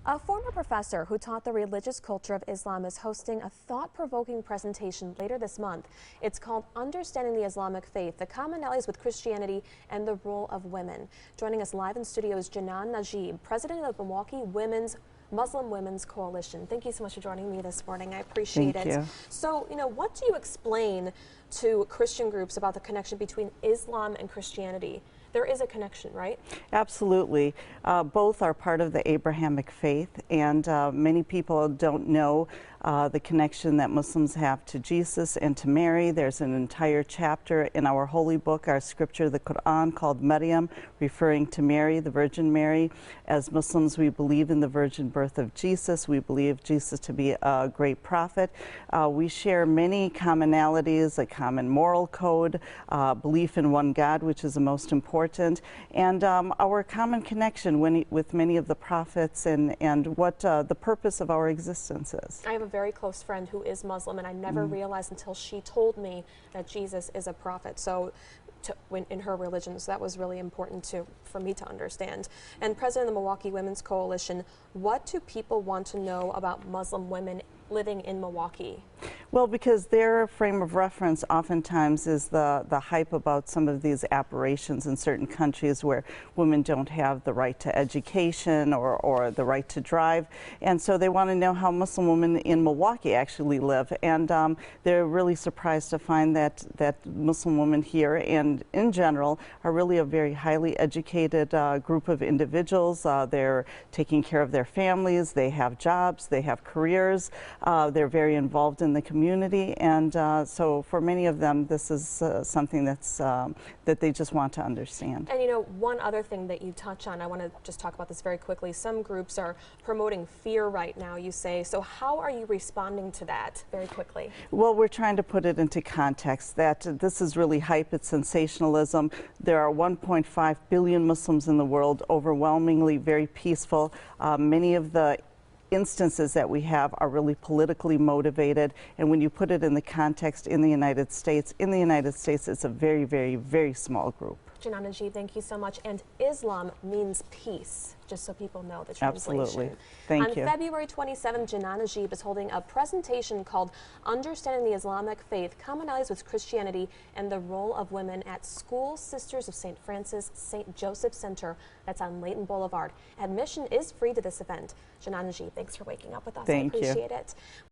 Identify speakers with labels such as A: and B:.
A: A former professor who taught the religious culture of Islam is hosting a thought-provoking presentation later this month. It's called Understanding the Islamic Faith, the Commonalities with Christianity and the Role of Women. Joining us live in studio is Janan Najib, president of Milwaukee Muslim Women's Coalition. Thank you so much for joining me this morning. I appreciate it.
B: Thank you.
A: So, what do you explain to Christian groups about the connection between Islam and Christianity? There is a connection, right?
B: Absolutely. Both are part of the Abrahamic faith, and many people don't know the connection that Muslims have to Jesus and to Mary. There's an entire chapter in our holy book, our scripture, the Quran, called Maryam, referring to Mary, the Virgin Mary. As Muslims, we believe in the virgin birth of Jesus. We believe Jesus to be a great prophet. We share many commonalities, a common moral code, belief in one God, which is the most important, and our common connection with many of the prophets and what the purpose of our existence is.
A: I have a very close friend who is Muslim, and I never realized until she told me that Jesus is a prophet. So in her religion, so that was really important for me to understand. And president of the Milwaukee Women's Coalition, what do people want to know about Muslim women living in Milwaukee?
B: Well, because their frame of reference oftentimes is the hype about some of these aberrations in certain countries where women don't have the right to education or the right to drive. And so they want to know how Muslim women in Milwaukee actually live. And they're really surprised to find that Muslim women here and in general are really a very highly educated group of individuals. They're taking care of their families, they have jobs, they have careers, they're very involved in the community, and so for many of them this is something that they just want to understand.
A: And one other thing that you touch on, I want to just talk about this very quickly. Some groups are promoting fear right now, you say. So how are you responding to that very quickly? Well,
B: we're trying to put it into context that this is really hype, it's sensationalism. There are 1.5 billion Muslims in the world, overwhelmingly very peaceful. Many of the instances that we have are really politically motivated, and when you put it in the context in the United States, it's a very, very, very small group.
A: Janan Najib, thank you so much. And Islam means peace, just so people know the translation.
B: Absolutely. Thank you.
A: On February 27th, Janan Najib is holding a presentation called Understanding the Islamic Faith, Commonalities with Christianity and the Role of Women at School Sisters of St. Francis St. Joseph Center. That's on Layton Boulevard. Admission is free to this event. Janan Najib, thanks for waking up with us.
B: Thank you.
A: I appreciate it.